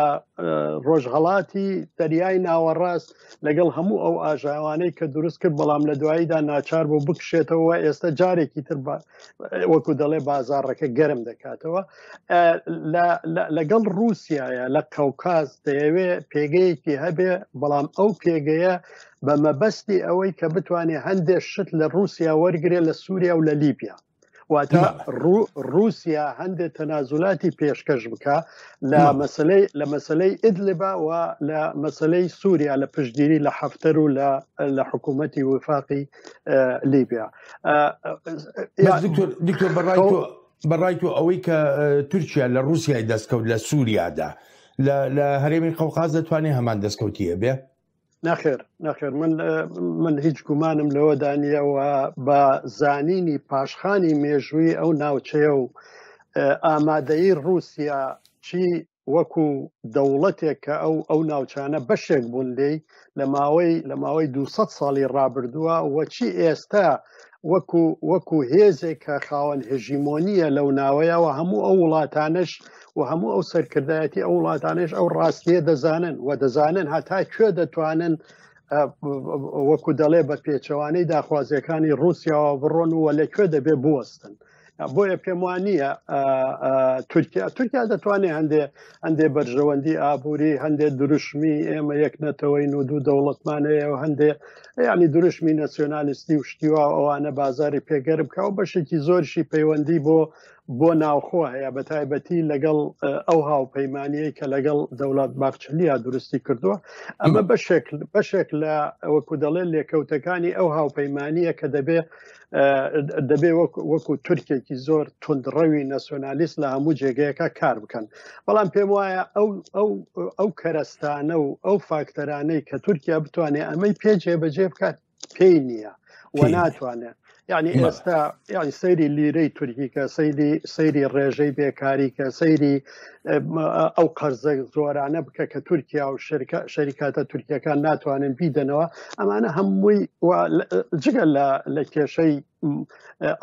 ڕۆژهەڵاتی دەریای ناوەڕاست لەگەڵ هەموو ئەو ئاژاوانەی کە دروست کرد بەڵام لە دواییدا ناچار بۆ بکشێتەوە ئێستا جارێکی تر وەکو دەڵێ بازاڕەکە گەرم دەکاتەوە لەگەڵ رووسایە لە قەوکاز دەیەوێ پێگەیەکی هەبێ بەڵام ئەو پێگەیە بە مەبەستی ئەوەی کە بتوانێت هەندێک شت لە رووسیا وەرگێ لە سووریا و لە لیبیا واتە رووسیا هەندێک تەنازولاتی پێشکەش بکە لە مەسلەی ئیدلبا و لە مەسلەی سووریا لە پشتگیری لە حەفتەر و لە حکوومەتی وفاقی لیبیا. دکتۆر بەڕای تۆ ئەوەی کە تورکیا لە رووسیای دەستکەوت لە سووریادا لە هەرێمی قەوقاز دەتوانێت هەمان دەستکەوتیە بێ؟ نەخێر من هیچ گومانم لەوە دانیەوە بە زانینی پاشخانی مێژووی ئەو ناوچەیە و ئامادەیی رووسیا چی وەکو دەوڵەتێک کە ئەو ناوچانە بەشێک بوون لێی لە ماوەی 200 ساڵی ڕابردووە وەچی ئێستا وەکو هێزێک کە خاوەن هێژیمۆنیە لەو ناوەیەوە هەموو ئەو وڵاتانش و هەموو ئەو سەرکردایەتی ئەو وڵاتانش ئەو ڕاستیە دەزانن و دەزانن هەتا کوێ دەتوانن وەکو دەڵێ بە پێچەوانەی داخوازیەکانی ڕوسیاوە بڕۆن و لەکوێ دەبێ بوەستن. بۆیە پێم وانە تورکیا دەتوانێت هەندێ بەرژەوەندی ئابووری هەندێ دروشمی ئێمە یەکنەتەوەین و دوو دەوڵەتمانەیە و هەندێ ینی دروشمی ناسیۆنالیستی و شتیوا ئەوانە بازاری پێگەر بکە و بەشێکی زۆرشی پەیوەندی بۆ ناوخۆ هەیە بە تایبەتی لەگەڵ ئەو هاوپەیمانیەی کە لەگەڵ دەوڵات باخچلیا دروستی کردووە ئەمە بەشێک لە وەکو دەڵێن لێکەوتەکانی ئەو هاوپەیمانیە کە دەبێ وەکو تورکێکی زۆر تندڕەوی ناسیۆنالیست لە هەموو جێگەیەکە کار بکەن. بەڵام پێم وایە ئەو کەرەستانە و ئەو فاکتەرانەی کە تورکیا بتوانێت ئەمەی پێجێبەجێ بکات پێی نییە و ناتوانێت. یعنی ئێستا یعنی سەیری لیرەی تورکی کە سەیری ڕێژەی بێکاری کە سەیری ئەو قەرزە زۆرانە بکە کە تورکیا و شەریکاتە تورکیەکان ناتوانن بیدەنەوە ئەمانە هەمووی جگە لە کێشەی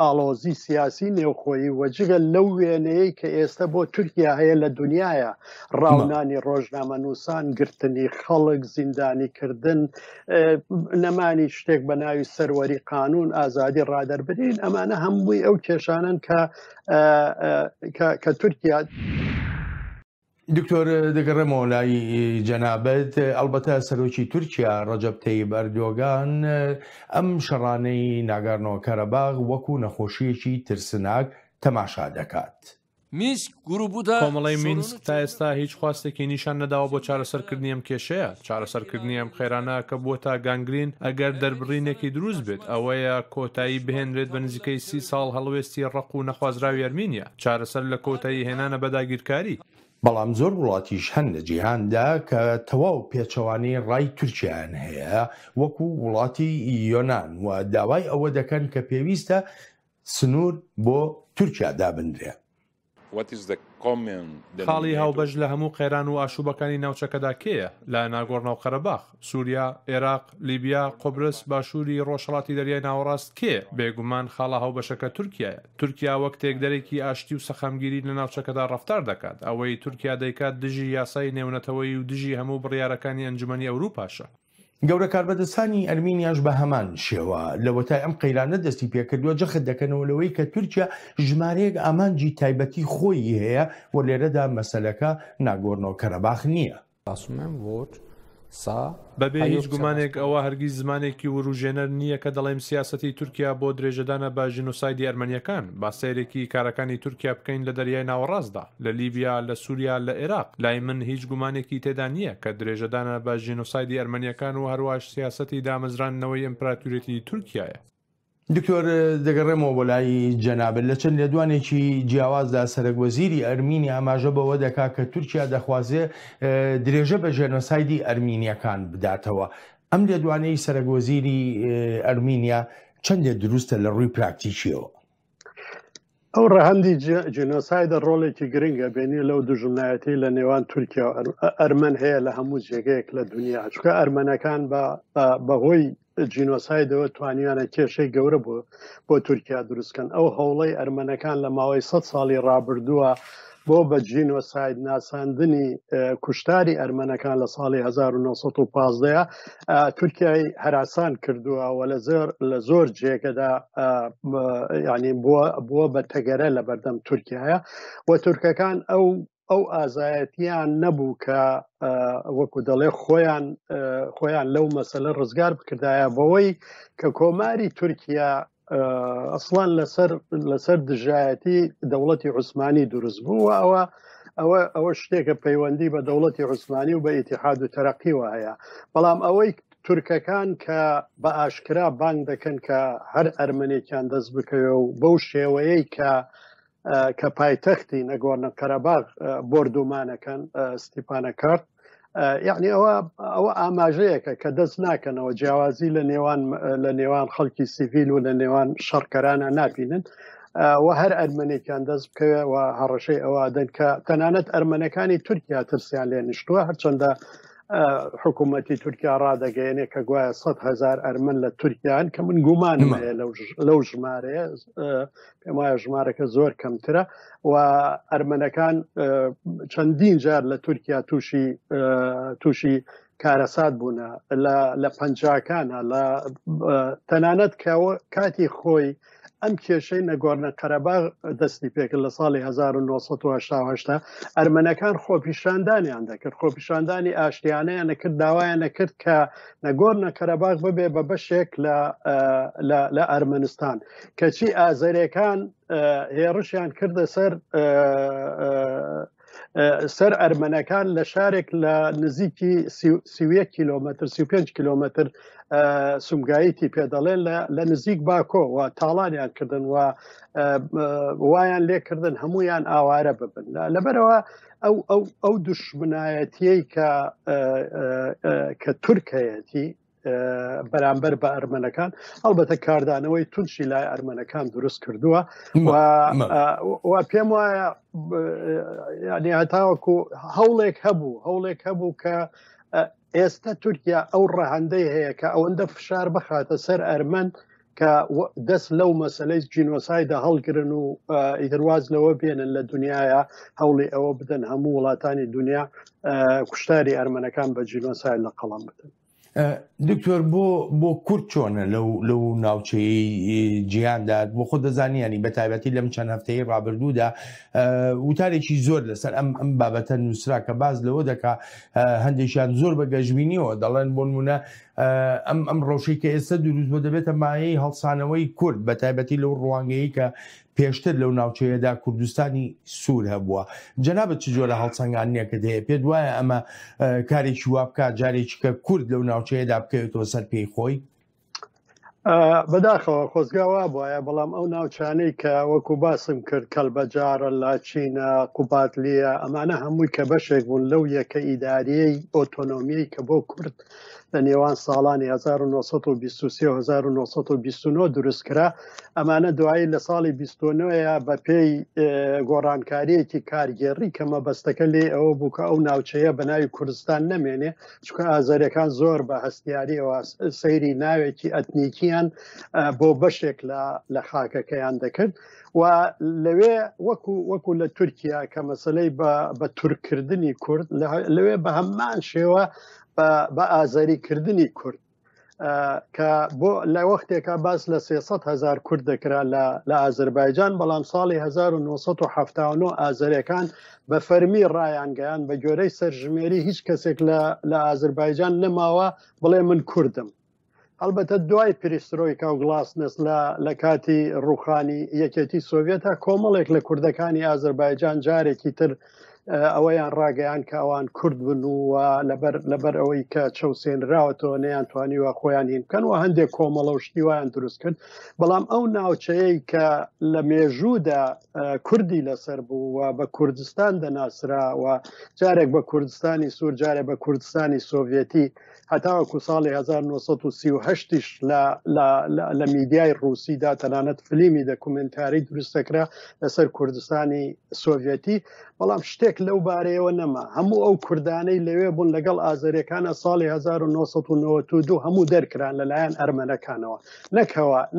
ئاڵۆزی سیاسی نێوخۆیی و جگە لەو وێنەیەی کە ئێستا بۆ تورکیا هەیە لە دنیاە ڕاونانی ڕۆژنامە نووسان گرتنی خەڵک زیندانیکردن نەمانی شتێک بە ناوی سەروەری قانون ئازادی ڕادەربرین ئەمانە هەمووی ئەو کێشانن کە تورکیا دکتۆر دەگەڕێمەوە لای جەنابەت ئەلبەتە سەرۆکی تورکیا ڕەجەب تەیب ئەردۆغان ئەم شەڕانەی ناگارنۆ کاراباخ وەکو نەخۆشیەکی ترسناک تەماشا دەکات. کۆمەڵی مینسک تا ئێستا هیچ خواستێکی نیشان نەداوە بۆ چارەسەرکردنی ئەم کێشەیە. چارەسەرکردنی ئەم خێرانە کە بووە گانگرین ئەگەر دەربڕینێکی دروست بێت ئەوەیە کۆتایی بهێنرێت بە نزیکەی 30 ساڵ هەڵوێستی ڕق و نەخوازراوی ئەرمینیا چارەسەر لە کۆتایی هێنانە بەداگیرکاری. بەڵام زۆر وڵاتیش هەن لە جیهاندا کە تەواو پێچەوانەی ڕای تورکیایان هەیە وەکو وڵاتی یۆنان و داوای ئەوە دەکەن کە پێویستە سنوور بۆ تورکیا دابنرێ. خاڵی هاوبەش لە هەموو قەیران و ئاشوبەکانی ناوچەکەدا کێیە؟ لە ناگۆرنۆ و قەرەباخ، سووریا، عێراق، لیبیا، قۆبرس، باشووری ڕۆژهەڵاتی دەریای ناوەڕاست کێ؟ بێگومان خاڵە هاوبەشەکە تورکیایە. تورکیا وەک تێکدەرێکی ئاشتی و سەخەمگیری لە ناوچەکەدا ڕەفتار دەکات. ئەوەی تورکیا دەیکات دژی یاسای نێونەتەوەی و دژی هەموو بڕیارەکانی ئەنجومەنی ئەوروپاشە. گەورە کاربەدەستانی ئەرمینیاش بە هەمان شێوە لەوەتای ئەم قەیرانە دەستی پێکردووە جەخت دەکەنەوە لەوەی کە تورکیا ژمارەیەک ئامانجی تایبەتی خۆی هەیە و لێرەدا مەسەلەکە ناگۆرنۆ کاراباخ نییە. بەبێ هیچ گومانێک ئەوە هەرگیز زمانێکی وروژێنەر نییە کە دەڵێم سیاسەتی تورکیا بۆ درێژەدانە بە ژینۆسایدی ئەرمەنیەکان با سەیرێکی کارەکانی تورکیا بکەین لە دەریای ناوەڕاستدا لە لیبیا لە سووریا لە عێراق. لای من هیچ گومانێکی تێدا نییە کە درێژەدانە بە ژینۆسایدی ئەرمەنیەکان و هەروەش سیاسەتی دامەزرانەوەی ئیمپراتوریەتی تورکیایە. دکتۆر دەگەڕێمەوە بۆ لای جەنابەت لە چەند لێدوانێکی جیاوازدا سەرۆکوەزیری ئەرمینیا ئاماژە بەوە دەکات کە تورکیا دەخوازێ درێژە بە ژێنۆسایدی ئەرمینیەکان بداتەوە. ئەم لێدوانەی سەرۆکوەزیری ئەرمینیا چەندێ دروستە لە ڕووی پراکتیکیەوە؟ ئەو ڕەهەندی جێنۆسایدە ڕۆڵێکی گرنگە بینی لەو دوژمنایەتی لە نێوان تورکیا و ئەرمەن هەیە لە هەموو جێگەیەک لە دنیا چکە ئەرمەنەکان بەهۆی جینۆسایدەوە توانیانە کێشەی گەورە بۆ تورکیا دروستکەن. ئەو هەوڵەی ئەرمەنەکان لە ماوەی 100 ساڵی ڕابردووە بۆ بە جینۆساید ناساندنی کوشتاری ئەرمەنەکان لە ساڵی 1915 تورکیای هەراسان کردووە و لە زۆر جێگەدا ینی بووە بە تەگەرە لە بەردەم تورکیایە و تورکەکان ئەو ئازایەتیان نەبوو کە وەکو دەڵێ خۆیان لەو مەسەلە ڕزگار بکردایە بەوەی کە کۆماری تورکیا ئەسڵان لەسەر دژایەتی دەوڵەتی عوسمانی دروست بوو ئەوە شتێکە پەیوەندی بە دەوڵەتی عوسمانی و بە ئیتیحاد و تەرەقیوە هەیە. بەڵام ئەوەی تورکەکان کە بە ئاشکرا بانگ دەکەن کە هەر ئەرمەنێکیان دەست بکەوێ و بەو شێوەیەی کە پایتەختی ناگۆرنۆ کاراباخ بردومانەکەن ستیپانە کارت یعنی ئەوە ئاماژەیەکە کە دەست ناکەنەوە جیاوازی لە نێوان خەڵکی سیڤیل و لە نێوان شەڕکەرانە نابینن و هەر ئەرمەنێکیان دەست بکەوێ و هەڕەشەی ئەوادەن کە تەنانەت ئەرمەنەکانی تورکیا ترسیان لێ نیشتووە هەرچەندە حکوومەتی تورکیا ڕادەگەیەنێ کە گوایە 100,000 ئەرمەن لە تورکیان کە من گومانم هەیە لەو ژمارەیە پێم وایە ژمارەکە زۆر کەمترە و ئەرمەنەکان چەندین جار لە تورکیا تووشی کارەسات بوونە لە پەنجاکانە لە تەنانەت کاتی خۆی ئەم کێشەی ناگۆرنۆ قەرەباخ دەستی پێکرد لە ساڵی 1970 ئەرمەنەکان خۆپیشاندانیان دەکرد خۆپیشاندانی ئاشتیانەیان نەکرد داوایان نەکرد کە ناگۆرنۆ قەرەباخ ببێ بە بەشێک لە ئەرمەنستان کەچی ئازەریەکان هێڕشیان کردە سەر ئەرمەنەکان لە شارێک لە نزیکی 31 کیلۆمەتر 35 کیلۆمەتر سومگاییتی پێدەڵێن لە نزیک باکۆ و تاڵانیان کردن و وایان لێکردن هەمویان ئاوارە ببن لەبەرەوە ئەو دوشمنایەتیەی کە تورکایەتی بەرامبەر بە ئەرمەنەکان هەڵبەتە کاردانەوەی تونشی لای ئەرمەنەکان دروست کردووە و پێم وایە ینی هەتاوەکو هەوڵێک هەبوو کە ئێستا تورکیا ئەو ڕەهەندەی هەیە کە ئەوەندە فشار بخاتە سەر ئەرمەن کە دەست لەو مەسلەی جینۆسایدا هەڵگرن و ئیترواز لەوە بێنن لە دنیاە هەوڵی ئەوە بدەن هەموو وڵاتانی دنیا کوشتاری ئەرمەنەکان بە جینۆسای لە قەڵام بدەن. دکتۆر بۆ کورد چۆنە لەو ناوچەی جیهاندا بۆ خۆ دەزانیانی بە تایبەتی لەم چەند هەفتەی ڕابردوودا وتارێکی زۆر لەسەر ئەم بابەتە نووسرا کە باز لەوە دەکا هەندێکیان زۆر بە گەژبینیەوە دەڵێن بۆ نمونە ئەم ڕۆژەی کە ئێستا دروست بۆ دەبێتە مایەی هەڵسانەوەی کورد بە تایبەتی لەو ڕوانگەیی کە پێشتر لەو ناوچەیەدا کوردستانی سوور هەبووە جەنابەت چ جۆرە هەڵسەنگانیەکە هەیە پێت وایە ئەمە کارێکی وا بکات جارێکی کە کورد لەو ناوچەیەدا بکەوێتەوە سەر پێی خۆی بەداخەوە خۆزگاوا بواە بەڵام ئەو ناوچانەی کە وەکو باسم کرد کەلبەجارە لاچینە قوباتلیە ئەمانە هەمووی کە بەشێک بوون لەو یەکە ئیداریەی ئۆتۆنۆمیی کە بۆ کورد لە نێوان ساڵانی 1923 و 1929 دروستکرا ئەمانە دوایی لە ساڵی 29 بە پێی گۆڕانکاریەکی کارگێڕی کە مەبەستەکە لێ ئەوە بوو کە ئەو ناوچەیە بە ناوی کوردستان نەمێنێ چونکە ئازەریەکان زۆر بە هەستیاریەوە سەیری ناوێکی ئەتنیکیان بۆ بەشێک لە خاکەکەیان دەکرد و لەوێ وەکو لە تورکیا کە مەسلەی بە تورککردنی کورد لەوێ بە هەمان شێوە بە ئازاریکردنی کورد کە بۆ لە وەختێکە باس لە 300,000 کورد دەکرا لە ئازەربایجان بەڵام ساڵی 1970 ئازەریەکان بە فەرمی ڕایانگەیان بە گۆرەی سەرژمێری هیچ کەسێک لە ئازەربایجان نەماوە بڵێ من کوردم هەڵبەتە دوای پریسترۆیکا و گڵاستنس لە کاتی ڕوخانی یەکێتی سۆڤێتە کۆمەڵێک لە کوردەکانی ئازەربایجان جارێکی تر ئەوەیان ڕاگەیان کە ئەوان کورد بن و لەبەر ئەوەی کە چەوسێنراوەتەوە نەیانتوانی و خۆیان هین بکەن و هەندێک کۆمەڵە و شتی وایان دروست کرد بەڵام ئەو ناوچەیەی کە لە مێژوودا کوردی لەسەر بوو و بە کوردستان دەناسرا و جارێک بە کوردستانی سوور جارێک بە کوردستانی سۆڤێتی هەتاوەکو ساڵی 1938 لە میدیای ڕووسیدا تەنانەت فلیمی دەکومنتاری دروستەکرا لەسەر کوردستانی سۆڤێتی بەڵام شتێک لەو بارەیەوە نەما هەموو ئەو کوردانەی لەوێ بوون لەگەڵ ئازەریەکانە ساڵی 1992 هەموو دەرکران لەلایەن ئەرمەنەکانەوە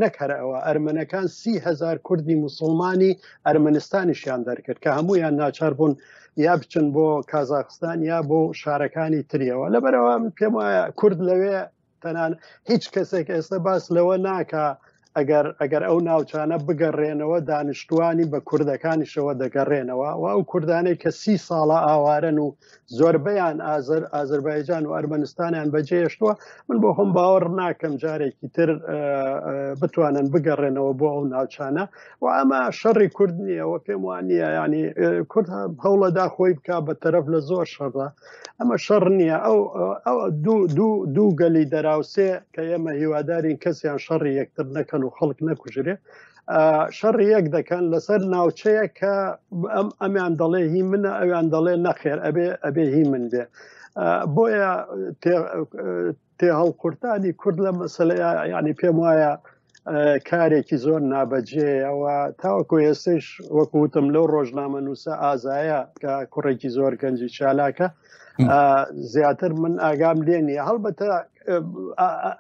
نەکەرەوە ئەرمەنەکان 30,000 کوردی موسڵمانی ئەرمەنستانیشیان دەرکرد کە هەمویان ناچار بوون یا بچن بۆ کازاخستان یا بۆ شارەکانی تریەوە لەبەرەوە پێم وایە کورد لەوێ تەنان هیچ کەسێک ئێستا باس لەوە ناکە ئەگەر ئەو ناوچانە بگەڕێنەوە دانیشتوانی بە کوردەکانیشەوە دەگەڕێنەوە و ئەو کوردانەی کە 30 ساڵە ئاوارن و زۆربەیان ئازەربایجان و ئەرمەنستانیان بەجێهێشتووە من بۆ خۆم باوەڕ ناکەم جارێکی تر بتوانن بگەڕێنەوە بۆ ئەو ناوچانە و ئەمە شەڕی کورد نییەوە پێم وانە ینی کورد هەوڵەدا خۆی بکە بە تەرەف لە زۆر شەڕە ئەمە شەڕ نییە ئەو دوو گەلی دەراوسێ کە ئێمە هیوادارین کەسیان شەڕی یەکتر نەکەن و خەڵک نەکوژرێ شەڕی یەک دەکەن لەسەر ناوچەیە کە ئەمیان دەڵێ هی منە ئەویان دەڵێ نەخێر ئەبێ هی من بێ بۆیە تێ هەڵقورتانی کورد لە مەسەلەیە ینی پێم وایە کارێکی زۆر نابەجێەوە تاوەکو ئێستش وەکوتم لەو ڕۆژنامە نووسە ئازایە کە کوڕێکی زۆر گەنجی چالاکە زیاتر من ئاگام لێ نیە هەڵبەتە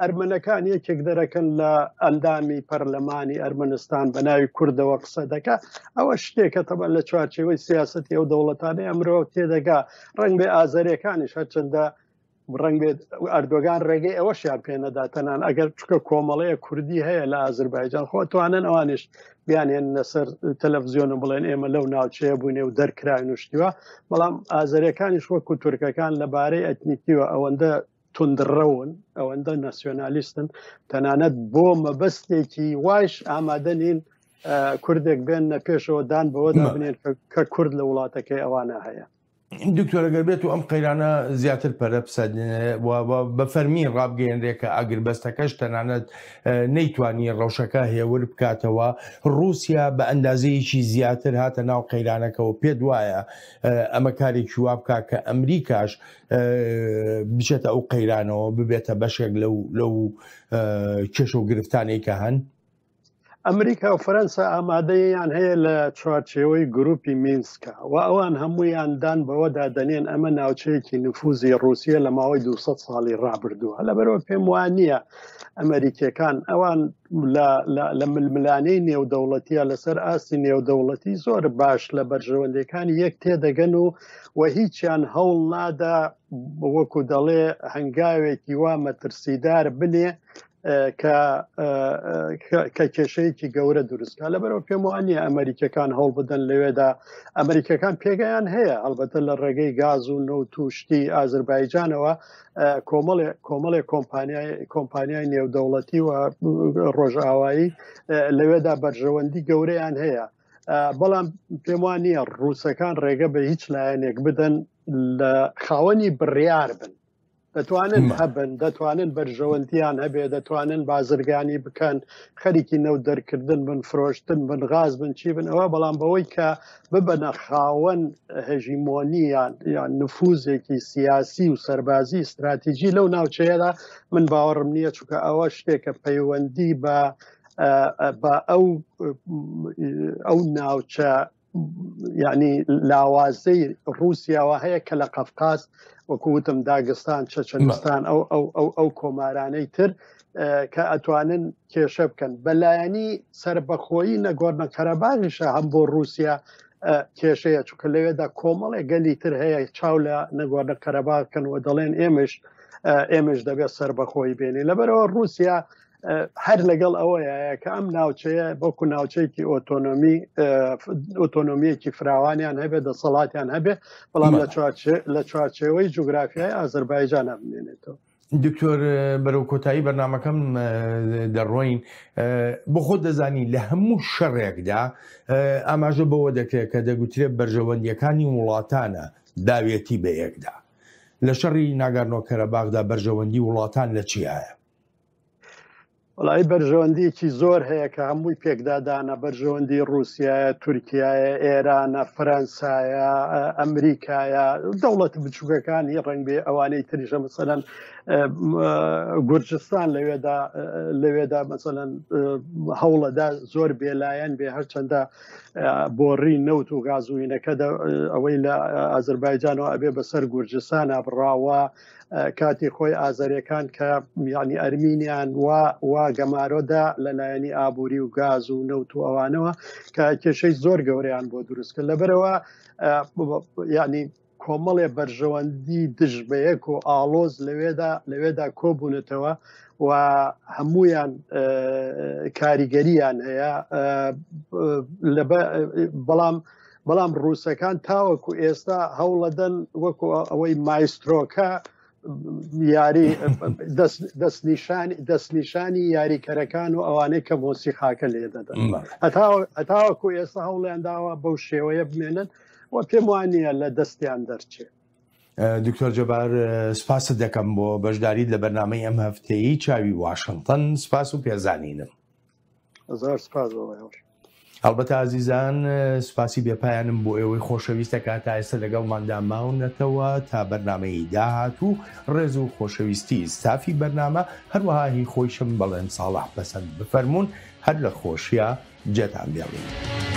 ئەرمەنەکان یەکێک دەرەکەن لە ئەندامی پەرلەمانی ئەرمەنستان بە ناوی کوردەوە قسە دەکا ئەوە شتێکە تەبەن لە چوارچێوەی سیاسەتی ئەو دەوڵەتانەی ئەمرۆ تێدەگا ڕنگ بێ ئازەریەکانیش هەرچەندە ڕنگ بێت ئەردۆگان ڕێگەی ئەوەشیان پێنەدا تەنان ئەگەر چکە کۆمەڵەیە کوردی هەیە لە ئازربایجان خۆتوانن ئەوانش بیانێن لەسەر تەلەڤزیۆن بڵێن ئێمە لەو ناوچەیە بوونێ و دەرکراین وشتیوە بەڵام ئازەریەکانیش وەکو تورکەکان لەبارەی ئەتنیکیوە ئەوەندە تندڕەون ئەوەندە ناسیۆنالیستن تەنانەت بۆ مەبەستێکی وایش ئامادە نین کوردێک بێنە پێشەوە دان بەوەدا بنێن کە کورد لە وڵاتەکەی ئەوانە هەیە. دکتۆرەگەر بێت و ئەم قەیرانە زیاتر پەرە بە فەرمی ڕابگەیەنرێکە ئاگربەستەکەش تەنانەت نەیتوانی ڕەوشەکە هێور بکاتەوە ڕوسیا بە ئەندازەیەکی زیاتر هاتە ناو قەیرانەکەەوە پێت وایە ئەمە کارێکی وا بکە کە ئەمریکاش بچێتە ئەو قەیرانەوە ببێتە بەشێک لەو کێشە و گرفتانەی کە هەن. ئەمریکا و فەرەنسا ئامادەیان هەیە لە چوارچێوەی گروپی مینسکە و ئەوان هەموویاندان بەوەدا دەنێن ئەمە ناوچەیەکی نفوزی ڕوسیە لە ماوەی 200 ساڵی ڕابردووە لەبەرەوە پێم وانە ئەمریکیەکان ئەوان لە ململانەی نێودەوڵەتیە لەسەر ئاستی نێودەوڵەتی زۆر باش لە بەرژەوەندەکانی یەک تێدەگەن و هیچیان هەوڵ نادا وەکو دەڵێ هەنگاوێکی وا مەترسیدار بنێ کە کێشەیەکی گەورە دروستکە لەبەرەوە پێم وانە ئەمریکەکان هەوڵ بدەن لەوێدا ئەمریکەکان پێگەیان هەیە هەڵبەتە لە ڕێگەی گاز و نەوت و شتی ئازربایجانەوە کۆمەڵێک کۆمپانیای نێودەوڵەتی و ڕۆژئاوایی لەوێدا بەرژەوەندی گەورەیان هەیە بەڵام پێم وانە ڕووسەکان ڕێگە بە هیچ لایەنێک بدەن لە خاوەنی بڕیار بن دەتوانن هەبن دەتوانن بەرژەوەندیان هەبێ دەتوانن بازرگانی بکەن خەریکی نەو دەرکردن بن فرۆشتن بن غاز بن چی بن ئەوە بەڵام بەوەی کە ببەنە خاوەن هەژیمۆنیان یان نفوزێکی سیاسی و سەربازی استراتیژی لەو ناوچەیەدا من باوەڕم نییە چونکە ئەوە شتێکە پەیوەندی بە ئەو ناوچە یعنی لاوازەی ڕوسیاوە هەیە کە لە قەفقاز وەکوتم داگستان چەچەنستان ئەو کۆمارانەی تر کە ئەتوانن کێشە بکەن بەلایەنی سربەخۆیی ناگۆرنۆ کاراباخیشە هەم بۆ رووسیا کێشەیە چونکە لەوێدا کۆمەڵێک گەلی تر هەیە چاو لە ناگۆرنۆ کاراباخکەن و دەڵێن ئێمەش دەبێت سربەخۆی بێنی لەبەرەوە رووسیا هەر لەگەڵ ئەوەیە کە ئەم ناوچەیە بۆکو ناوچەیەکی ئۆتۆنۆمیەکی فراوانیان هەبێت دەسەڵاتیان هەبێت بەڵام لە چوارچێوەی جوگرافیای ئازربایجان بمێنێتەوە. دکتۆر بەرەو کۆتایی بەرنامەکەم دەڕۆین بۆ خۆت دەزانی لە هەموو شەڕێکدا ئاماژە بەوە دەکرێت کە دەگوترێت بەرژەوەندیەکانی وڵاتانە داوێتی بە یەکدا لە شەڕی ناگارنۆ کاراباخدا بەرژەوەندی وڵاتان لە چیایە؟ وڵای بەرژەوەندیەکی زۆر هەیە کە هەمووی پێکدادانە بەرژەوەندی رووسیایە تورکیایە ئێرانە فەرەنسایە ئەمریکایە دەوڵەت بچووکەکانی ڕنگ بێ ئەوانەی تریژە مەسەلەن گورجستان لەوێدا مەسەلەن هەوڵەدا زۆر بێلایەن بێ هەرچەندە بۆڕی نەوت و گازوینەکە ئەوەی لە ئازربایجانەوە ئەبێ بەسەر گورجستان ئابڕاوە کاتی خۆی ئازەریەکان کە یعنی ئەرمینیان وا گەمارۆدا لەلایەنی ئابووری و گاز و نەوت و ئەوانەوە کە کێشەی زۆر گەورەیان بۆ دروستکە لەبەرەوە یعنی کۆمەڵێ بەرژەوەندی دژ بە یەک و ئاڵۆز لەوێدا کۆبوونێتەوە و هەمویان کاریگەریان هەیە بەڵام ڕووسەکان تاوەکو ئێستا هەوڵەدەن وەکو ئەوەی مایسترۆکە یاری دەستنیشانی یاریکەرەکان و ئەوانەی کە مۆسیقاکە لێ دەدەن هەتاوەکو ئێستا هەوڵیان داوە بەو شێوەیە بمێنن و پێم وانە لە دەستیان دەرچێت. دکتۆر جەبار سپاس دەکەم بۆ بەشداریت لە بەرنامەی ئەم هەفتەیە چاوی واشنتۆن سپاس و پێزانینم. زۆر سپاس. هەڵبەتە ئازیزان سوپاسی بێپایانم بۆ ئێوەی خۆشەویستە کاتە ئێستا لەگەڵماندا ماونەتەوە تا بەرنامەی داهاتوو ڕێز و خۆشەویستی ستافی بەرنامە هەروەها هی خۆیشم بەڵێن ساڵح پەسەند بفەرمونون هەر لە خۆشیە جێتان بێڵین.